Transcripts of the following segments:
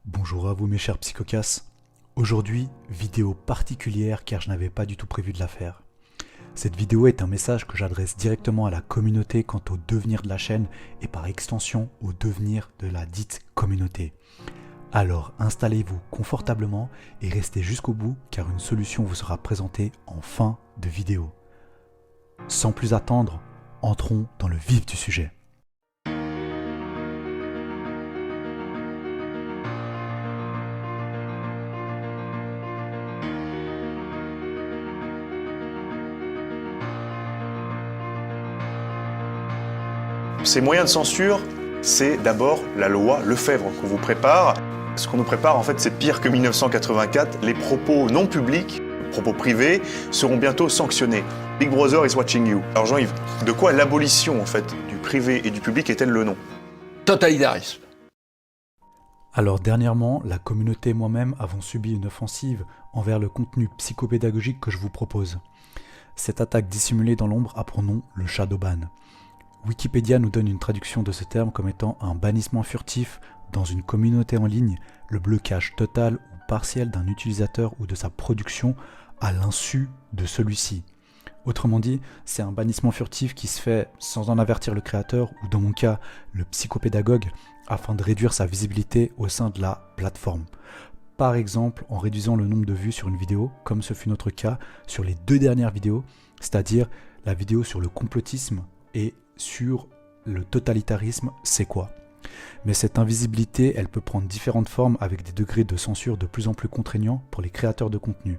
Bonjour à vous mes chers psychocasses. Aujourd'hui, vidéo particulière car je n'avais pas du tout prévu de la faire. Cette vidéo est un message que j'adresse directement à la communauté quant au devenir de la chaîne et par extension au devenir de la dite communauté. Alors installez-vous confortablement et restez jusqu'au bout car une solution vous sera présentée en fin de vidéo. Sans plus attendre, entrons dans le vif du sujet. Ces moyens de censure, c'est d'abord la loi Lefebvre qu'on vous prépare. Ce qu'on nous prépare, en fait, c'est pire que 1984. Les propos non publics, propos privés, seront bientôt sanctionnés. Big Brother is watching you. Alors Jean-Yves, de quoi l'abolition, en fait, du privé et du public est-elle le nom? Totalitarisme. Alors dernièrement, la communauté et moi-même avons subi une offensive envers le contenu psychopédagogique que je vous propose. Cette attaque dissimulée dans l'ombre a pour nom le shadowban. Wikipédia nous donne une traduction de ce terme comme étant un bannissement furtif dans une communauté en ligne, le blocage total ou partiel d'un utilisateur ou de sa production à l'insu de celui-ci. Autrement dit, c'est un bannissement furtif qui se fait sans en avertir le créateur ou dans mon cas, le psychopédagogue, afin de réduire sa visibilité au sein de la plateforme. Par exemple, en réduisant le nombre de vues sur une vidéo, comme ce fut notre cas sur les 2 dernières vidéos, c'est-à-dire la vidéo sur le complotisme et sur le totalitarisme, c'est quoi? Mais cette invisibilité, elle peut prendre différentes formes avec des degrés de censure de plus en plus contraignants pour les créateurs de contenu.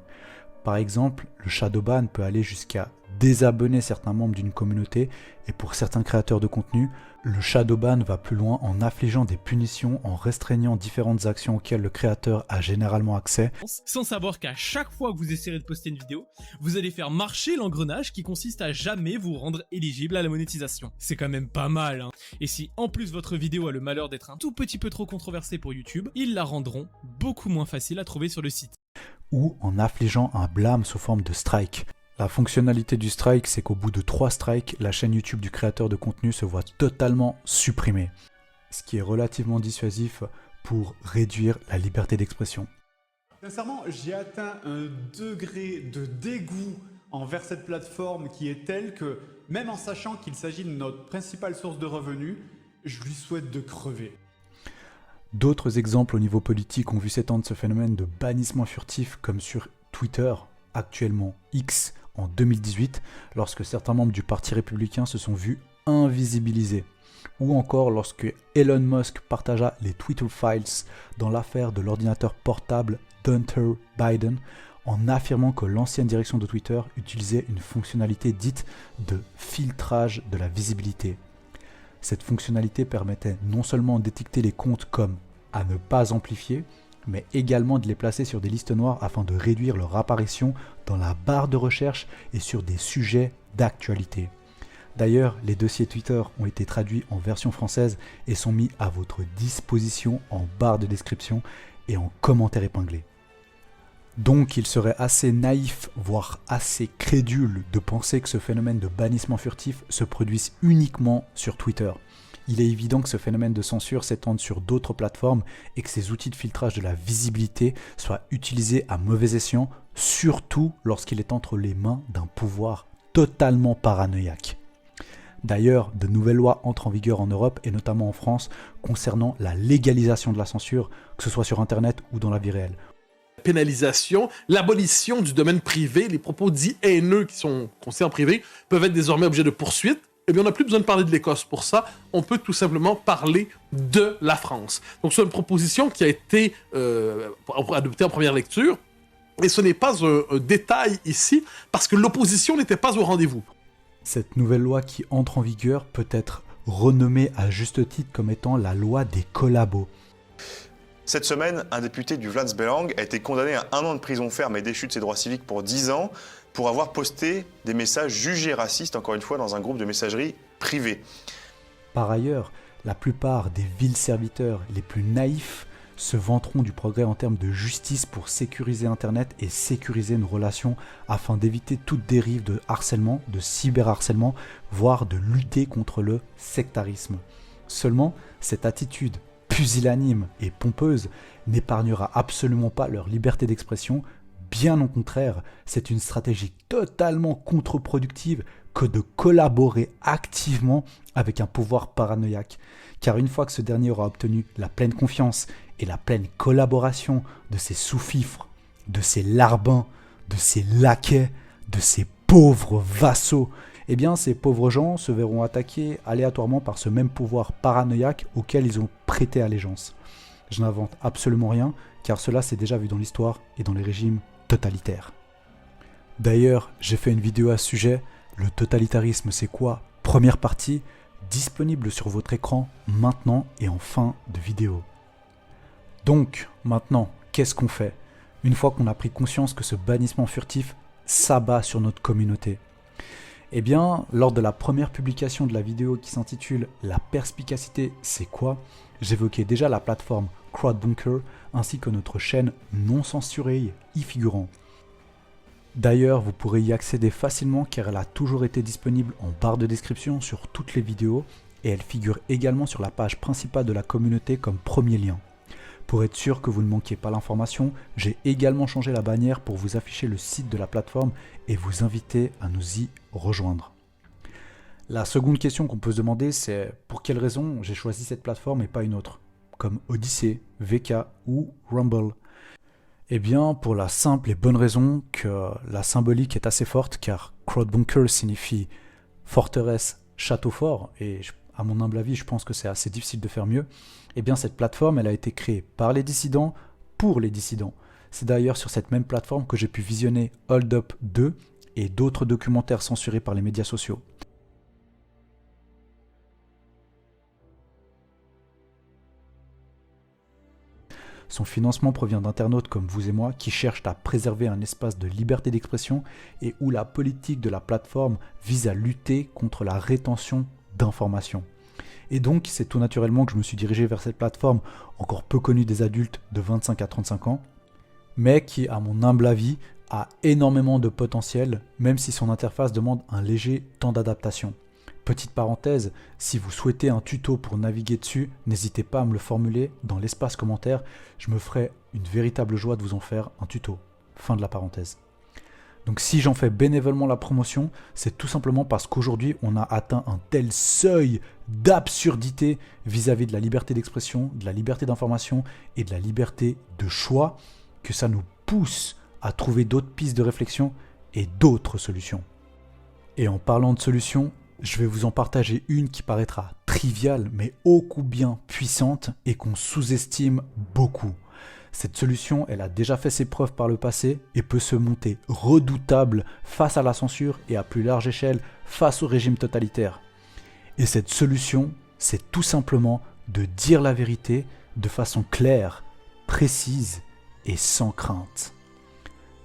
Par exemple, le shadowban peut aller jusqu'à désabonner certains membres d'une communauté et pour certains créateurs de contenu, le shadowban va plus loin en affligeant des punitions, en restreignant différentes actions auxquelles le créateur a généralement accès. Sans savoir qu'à chaque fois que vous essayerez de poster une vidéo, vous allez faire marcher l'engrenage qui consiste à jamais vous rendre éligible à la monétisation. C'est quand même pas mal, hein. Et si en plus votre vidéo a le malheur d'être un tout petit peu trop controversée pour YouTube, ils la rendront beaucoup moins facile à trouver sur le site. Ou en affligeant un blâme sous forme de strike. La fonctionnalité du strike, c'est qu'au bout de 3 strikes, la chaîne YouTube du créateur de contenu se voit totalement supprimée. Ce qui est relativement dissuasif pour réduire la liberté d'expression. Sincèrement, j'ai atteint un degré de dégoût envers cette plateforme qui est tel que, même en sachant qu'il s'agit de notre principale source de revenus, je lui souhaite de crever. D'autres exemples au niveau politique ont vu s'étendre ce phénomène de bannissement furtif comme sur Twitter, actuellement X, en 2018, lorsque certains membres du Parti républicain se sont vus invisibilisés. Ou encore lorsque Elon Musk partagea les Twitter Files dans l'affaire de l'ordinateur portable d'Hunter Biden en affirmant que l'ancienne direction de Twitter utilisait une fonctionnalité dite de filtrage de la visibilité. Cette fonctionnalité permettait non seulement d'étiqueter les comptes comme à ne pas amplifier, mais également de les placer sur des listes noires afin de réduire leur apparition dans la barre de recherche et sur des sujets d'actualité. D'ailleurs, les dossiers Twitter ont été traduits en version française et sont mis à votre disposition en barre de description et en commentaire épinglé. Donc il serait assez naïf, voire assez crédule de penser que ce phénomène de bannissement furtif se produise uniquement sur Twitter. Il est évident que ce phénomène de censure s'étende sur d'autres plateformes et que ces outils de filtrage de la visibilité soient utilisés à mauvais escient, surtout lorsqu'il est entre les mains d'un pouvoir totalement paranoïaque. D'ailleurs, de nouvelles lois entrent en vigueur en Europe et notamment en France concernant la légalisation de la censure, que ce soit sur Internet ou dans la vie réelle. Pénalisation, l'abolition du domaine privé, les propos dits haineux qui sont considérés en privé peuvent être désormais objets de poursuite. Eh bien, on n'a plus besoin de parler de l'Écosse pour ça. On peut tout simplement parler de la France. Donc, c'est une proposition qui a été adoptée en première lecture. Et ce n'est pas un détail ici, parce que l'opposition n'était pas au rendez-vous. Cette nouvelle loi qui entre en vigueur peut être renommée à juste titre comme étant la loi des collabos. Cette semaine, un député du Vlaams-Belang a été condamné à 1 an de prison ferme et déchu de ses droits civiques pour 10 ans pour avoir posté des messages jugés racistes, encore une fois, dans un groupe de messagerie privée. Par ailleurs, la plupart des vils serviteurs les plus naïfs se vanteront du progrès en termes de justice pour sécuriser Internet et sécuriser nos relations afin d'éviter toute dérive de harcèlement, de cyberharcèlement, voire de lutter contre le sectarisme. Seulement, cette attitude pusillanime et pompeuse n'épargnera absolument pas leur liberté d'expression. Bien au contraire, c'est une stratégie totalement contre-productive que de collaborer activement avec un pouvoir paranoïaque. Car une fois que ce dernier aura obtenu la pleine confiance et la pleine collaboration de ses sous-fifres, de ses larbins, de ses laquais, de ses pauvres vassaux, eh bien ces pauvres gens se verront attaqués aléatoirement par ce même pouvoir paranoïaque auquel ils ont prêté allégeance. Je n'invente absolument rien, car cela s'est déjà vu dans l'histoire et dans les régimes totalitaires. D'ailleurs, j'ai fait une vidéo à ce sujet, le totalitarisme c'est quoi? Première partie, disponible sur votre écran maintenant et en fin de vidéo. Donc, maintenant, qu'est-ce qu'on fait? Une fois qu'on a pris conscience que ce bannissement furtif s'abat sur notre communauté. Eh bien, lors de la première publication de la vidéo qui s'intitule « La perspicacité, c'est quoi ?», j'évoquais déjà la plateforme Crowdbunker ainsi que notre chaîne non censurée y figurant. D'ailleurs, vous pourrez y accéder facilement car elle a toujours été disponible en barre de description sur toutes les vidéos et elle figure également sur la page principale de la communauté comme premier lien. Pour être sûr que vous ne manquiez pas l'information, j'ai également changé la bannière pour vous afficher le site de la plateforme et vous inviter à nous y rejoindre. La seconde question qu'on peut se demander, c'est pour quelle raison j'ai choisi cette plateforme et pas une autre, comme Odyssey, VK ou Rumble. Eh bien, pour la simple et bonne raison que la symbolique est assez forte, car Crowdbunker signifie forteresse, château fort, et à mon humble avis, je pense que c'est assez difficile de faire mieux. Eh bien, cette plateforme, elle a été créée par les dissidents, pour les dissidents. C'est d'ailleurs sur cette même plateforme que j'ai pu visionner Hold Up 2 et d'autres documentaires censurés par les médias sociaux. Son financement provient d'internautes comme vous et moi qui cherchent à préserver un espace de liberté d'expression et où la politique de la plateforme vise à lutter contre la rétention d'informations. Et donc, c'est tout naturellement que je me suis dirigé vers cette plateforme encore peu connue des adultes de 25 à 35 ans, mais qui, à mon humble avis, a énormément de potentiel, même si son interface demande un léger temps d'adaptation. Petite parenthèse, si vous souhaitez un tuto pour naviguer dessus, n'hésitez pas à me le formuler dans l'espace commentaire, je me ferai une véritable joie de vous en faire un tuto. Fin de la parenthèse. Donc si j'en fais bénévolement la promotion, c'est tout simplement parce qu'aujourd'hui on a atteint un tel seuil d'absurdité vis-à-vis de la liberté d'expression, de la liberté d'information et de la liberté de choix que ça nous pousse à trouver d'autres pistes de réflexion et d'autres solutions. Et en parlant de solutions, je vais vous en partager une qui paraîtra triviale mais ô combien puissante et qu'on sous-estime beaucoup. Cette solution, elle a déjà fait ses preuves par le passé et peut se monter redoutable face à la censure et à plus large échelle face au régime totalitaire. Et cette solution, c'est tout simplement de dire la vérité de façon claire, précise et sans crainte.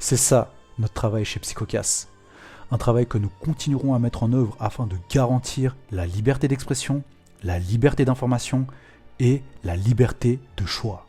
C'est ça notre travail chez Psychocast. Un travail que nous continuerons à mettre en œuvre afin de garantir la liberté d'expression, la liberté d'information et la liberté de choix.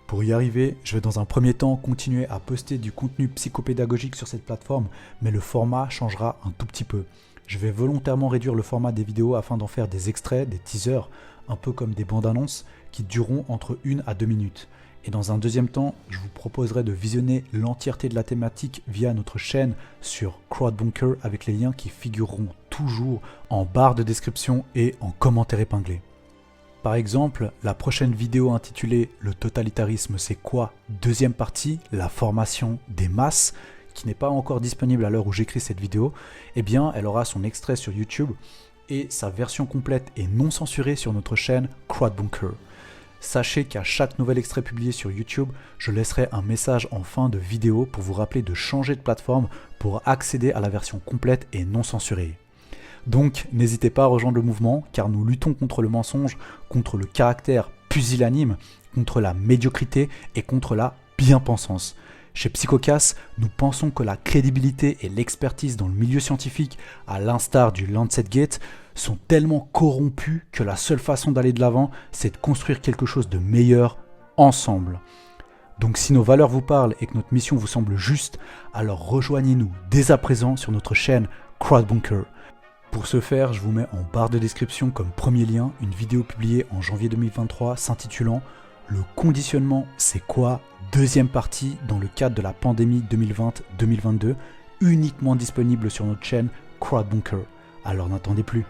Pour y arriver, je vais dans un premier temps continuer à poster du contenu psychopédagogique sur cette plateforme, mais le format changera un tout petit peu. Je vais volontairement réduire le format des vidéos afin d'en faire des extraits, des teasers, un peu comme des bandes annonces qui dureront entre 1 à 2 minutes. Et dans un deuxième temps, je vous proposerai de visionner l'entièreté de la thématique via notre chaîne sur Crowdbunker avec les liens qui figureront toujours en barre de description et en commentaire épinglé. Par exemple, la prochaine vidéo intitulée « Le totalitarisme c'est quoi ?» deuxième partie, la formation des masses, qui n'est pas encore disponible à l'heure où j'écris cette vidéo, eh bien elle aura son extrait sur YouTube et sa version complète et non censurée sur notre chaîne Crowdbunker. Sachez qu'à chaque nouvel extrait publié sur YouTube, je laisserai un message en fin de vidéo pour vous rappeler de changer de plateforme pour accéder à la version complète et non censurée. Donc n'hésitez pas à rejoindre le mouvement car nous luttons contre le mensonge, contre le caractère pusillanime, contre la médiocrité et contre la bien-pensance. Chez Psychocast, nous pensons que la crédibilité et l'expertise dans le milieu scientifique, à l'instar du LancetGate, sont tellement corrompus que la seule façon d'aller de l'avant, c'est de construire quelque chose de meilleur ensemble. Donc si nos valeurs vous parlent et que notre mission vous semble juste, alors rejoignez-nous dès à présent sur notre chaîne Crowdbunker. Pour ce faire, je vous mets en barre de description comme premier lien une vidéo publiée en janvier 2023 s'intitulant « Le conditionnement, c'est quoi ?» Deuxième partie dans le cadre de la pandémie 2020-2022, uniquement disponible sur notre chaîne Crowdbunker. Alors n'attendez plus.